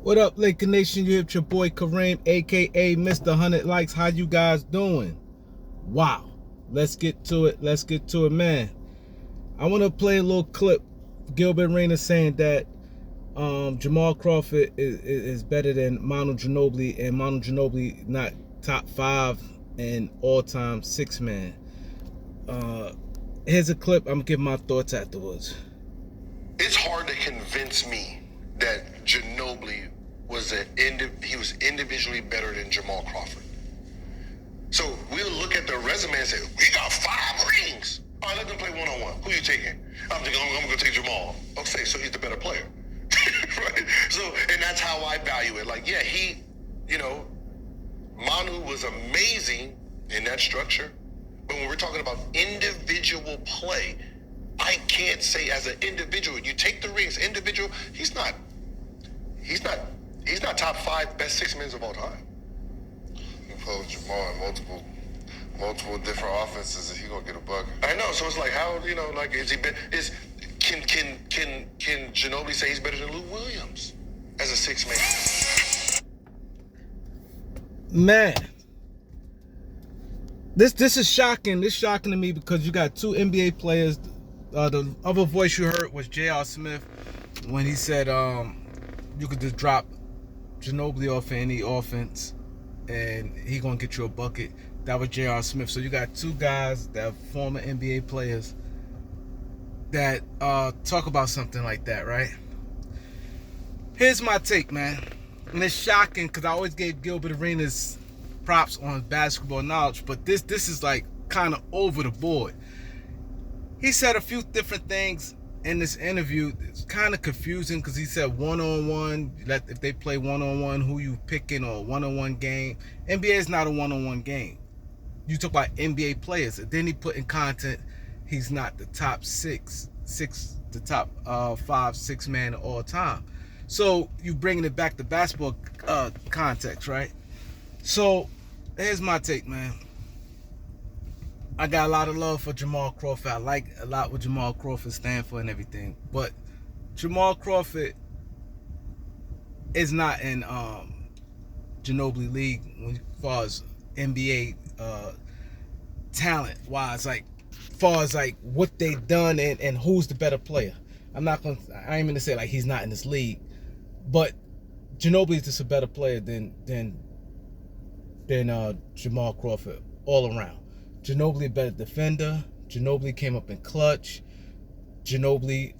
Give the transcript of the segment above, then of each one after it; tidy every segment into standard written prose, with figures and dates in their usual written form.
What up, Lincoln Nation? You hit your boy Kareem, aka Mr. 100 Likes. How you guys doing? Wow. Let's get to it, man. I want to play a little clip. Gilbert saying that Jamal Crawford is better than Manu Ginobili, and Manu Ginobili not top 5 and all-time 6-man. Here's a clip. I'm gonna give my thoughts afterwards. It's hard to convince me that Ginobili was individually better than Jamal Crawford. So we'll look at the resume and say, we got 5 rings. All right, let them play one-on-one. Who you taking? I'm going to take Jamal. Okay, so he's the better player. Right? So, and that's how I value it. Like, yeah, Manu was amazing in that structure. But when we're talking about individual play, I can't say as an individual, you take the rings, individual, he's not top 5 best 6-men of all time. You play with Jamal in multiple different offenses, and he gonna get a bucket. I know, so it's like how can Ginobili say he's better than Lou Williams as a 6-man? Man, this is shocking. This is shocking to me because you got 2 NBA players. The other voice you heard was J.R. Smith when he said you could just drop Ginobili off any offense and he gonna get you a bucket. That was J.R. Smith. So you got 2 guys that are former NBA players that talk about something like that, right? Here's my take, man. And it's shocking because I always gave Gilbert Arenas props on basketball knowledge, but this is like kind of over the board. He said a few different things in this interview. It's kind of confusing because he said one-on-one, if they play one-on-one, who you picking, or one-on-one game. NBA is not a one-on-one game. You talk about NBA players, and then he put in content he's not the top the top 5, 6 man of all time. So you bringing it back to basketball context, right? So here's my take, man. I got a lot of love for Jamal Crawford. I like a lot what Jamal Crawford stands for and everything. But Jamal Crawford is not in Ginobili league as far as NBA talent wise, like far as like what they done and who's the better player. I ain't gonna say like he's not in this league, but Ginobili is just a better player than Jamal Crawford all around. Ginobili a better defender. Ginobili came up in clutch. Ginobili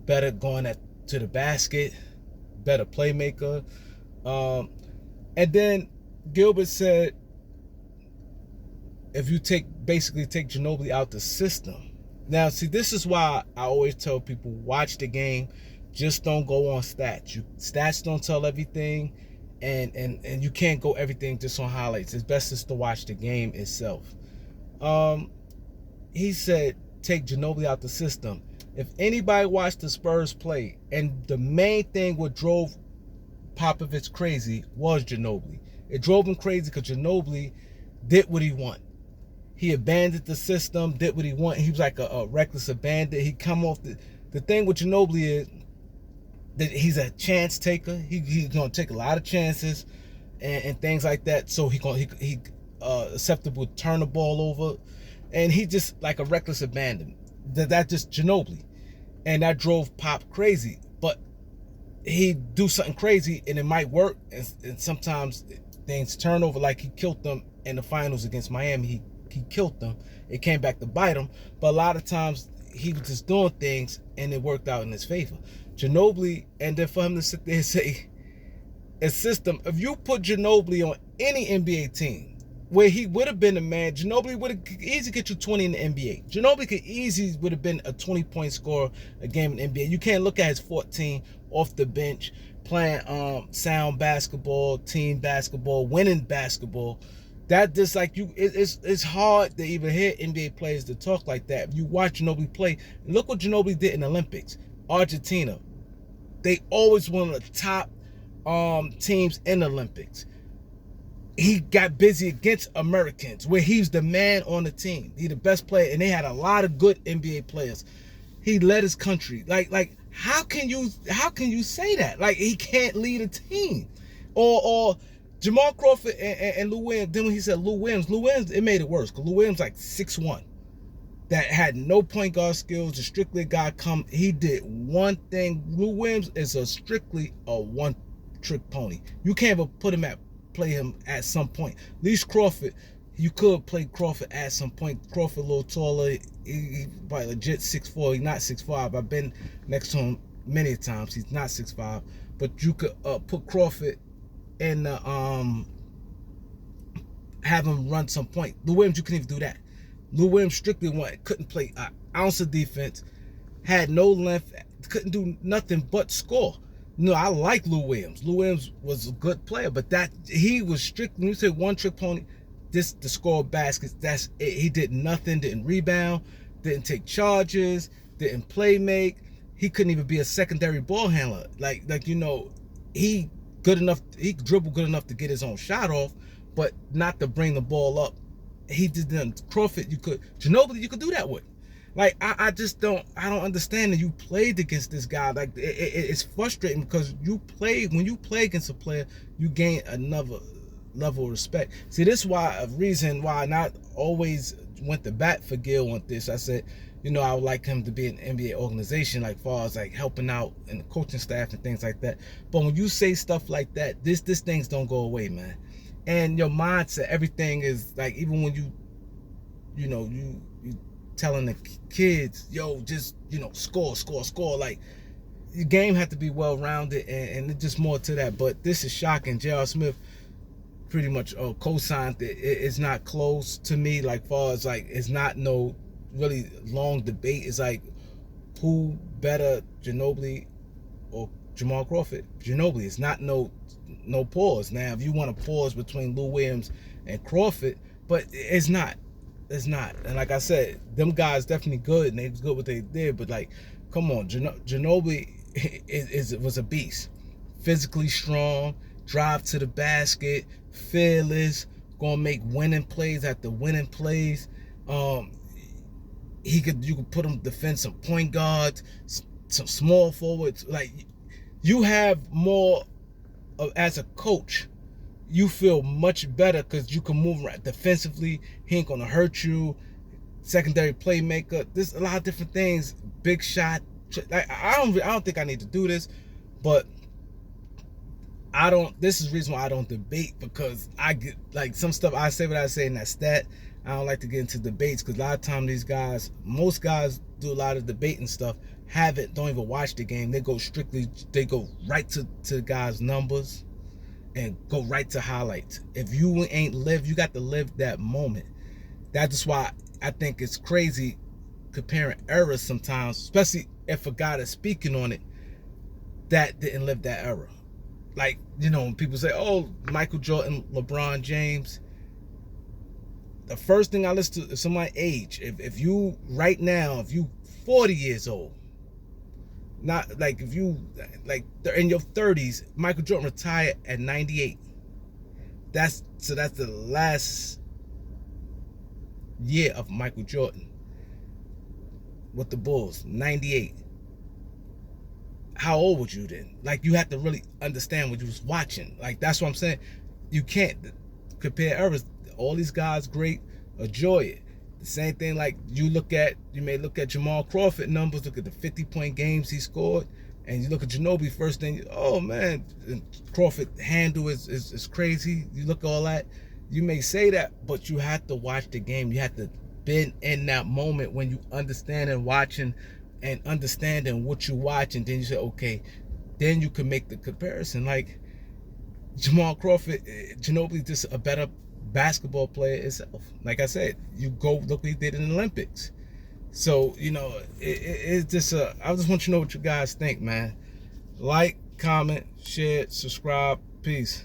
better going to the basket, better playmaker. And then Gilbert said, if you basically take Ginobili out the system. Now, see, this is why I always tell people, watch the game. Just don't go on stats. Stats don't tell everything, and you can't go everything just on highlights. It's best just to watch the game itself. He said, take Ginobili out the system. If anybody watched the Spurs play, and the main thing what drove Popovich crazy was Ginobili. It drove him crazy because Ginobili did what he wanted. He abandoned the system, did what he wanted. He was like a reckless abandon. He come off the thing with Ginobili is that he's a chance taker. He's gonna take a lot of chances and things like that. So he acceptable to turn the ball over, and he just like a reckless abandon. That just Ginobili, and that drove Pop crazy. But he do something crazy and it might work, and sometimes things turn over. Like he killed them in the finals against Miami. He killed them. It came back to bite him. But a lot of times he was just doing things and it worked out in his favor. Ginobili, and then for him to sit there and say a system, if you put Ginobili on any NBA team where he would have been a man, Ginobili would have easily get you 20 in the NBA. Ginobili could easily would have been a 20-point scorer a game in the NBA. You can't look at his 14 off the bench, playing sound basketball, team basketball, winning basketball. That just like it's hard to even hear NBA players to talk like that. If you watch Ginobili play, look what Ginobili did in the Olympics. Argentina, they always one of the top teams in the Olympics. He got busy against Americans, where he's the man on the team. He's the best player, and they had a lot of good NBA players. He led his country. Like How can you say that? Like, he can't lead a team. Or Jamal Crawford and Lou Williams. Then when he said Lou Williams, it made it worse. Because Lou Williams like 6'1", that had no point guard skills. Just strictly a guy come. He did one thing. Lou Williams is strictly a one-trick pony. You can't even play him at some point. At least Crawford, you could play Crawford at some point. Crawford a little taller. He probably legit 6'4". He's not 6'5". I've been next to him many times. He's not 6'5". But you could put Crawford in the have him run some point. Lou Williams, you couldn't even do that. Lou Williams strictly couldn't play an ounce of defense, had no length, couldn't do nothing but score. No, I like Lou Williams. Lou Williams was a good player, but he was strict. When you say one-trick pony, to score baskets, that's it. He did nothing, didn't rebound, didn't take charges, didn't play make. He couldn't even be a secondary ball handler. He dribbled good enough to get his own shot off, but not to bring the ball up. He didn't. Crawford, Ginobili, you could do that with. Like, I don't understand that you played against this guy. Like, it's frustrating because when you play against a player, you gain another level of respect. See, this is a reason why I not always went to bat for Gil on this. I said, I would like him to be an NBA organization, like far as like helping out in the coaching staff and things like that. But when you say stuff like that, this things don't go away, man. And your mindset, everything is like, even when you telling the kids, yo, just, score. Like, the game had to be well-rounded, and it's just more to that. But this is shocking. J.R. Smith pretty much co-signed it. It's not close to me, like, far as, like, it's not no really long debate. It's like, who better, Ginobili or Jamal Crawford? Ginobili. It's not no pause. Now, if you want to pause between Lou Williams and Crawford, but it's not. It's not. And like I said, them guys definitely good, and they was good what they did. But like, come on, Ginobili was a beast. Physically strong, drive to the basket, fearless, gonna make winning plays after winning plays. You could put him defend some point guards, some small forwards. Like, you have more as a coach. You feel much better because you can move right defensively. He ain't gonna hurt you. Secondary playmaker. There's a lot of different things. Big shot. Like, I don't think I need to do this, but this is the reason why I don't debate, because I get like some stuff. I say what I say in that stat. I don't like to get into debates because a lot of times most guys do a lot of debating stuff. Don't even watch the game. They go right to the guy's numbers and go right to highlights. If you you got to live that moment. That's why I think it's crazy comparing eras sometimes, especially if a guy that's speaking on it that didn't live that era. Like, when people say, oh, Michael Jordan, LeBron James, the first thing I listen to is somebody's age. If you 40 years old, not like if you like in your 30s, Michael Jordan retired at 98. That's the last year of Michael Jordan with the Bulls, 98. How old was you then? Like, you have to really understand what you was watching. Like, that's what I'm saying. You can't compare eras. All these guys great, enjoy it. The same thing, like, you may look at Jamal Crawford numbers, look at the 50-point games he scored, and you look at Ginobili first thing, oh man, Crawford handle is crazy. You look at all that, you may say that, but you have to watch the game. You have to be in that moment when you understand and watching and understanding what you watch, and then you say, okay, then you can make the comparison. Like, Jamal Crawford, Ginobili just a better basketball player itself. Like I said, you go look what he did in the Olympics. So, it's just I just want you to know what you guys think, man. Like, comment, share, subscribe. Peace.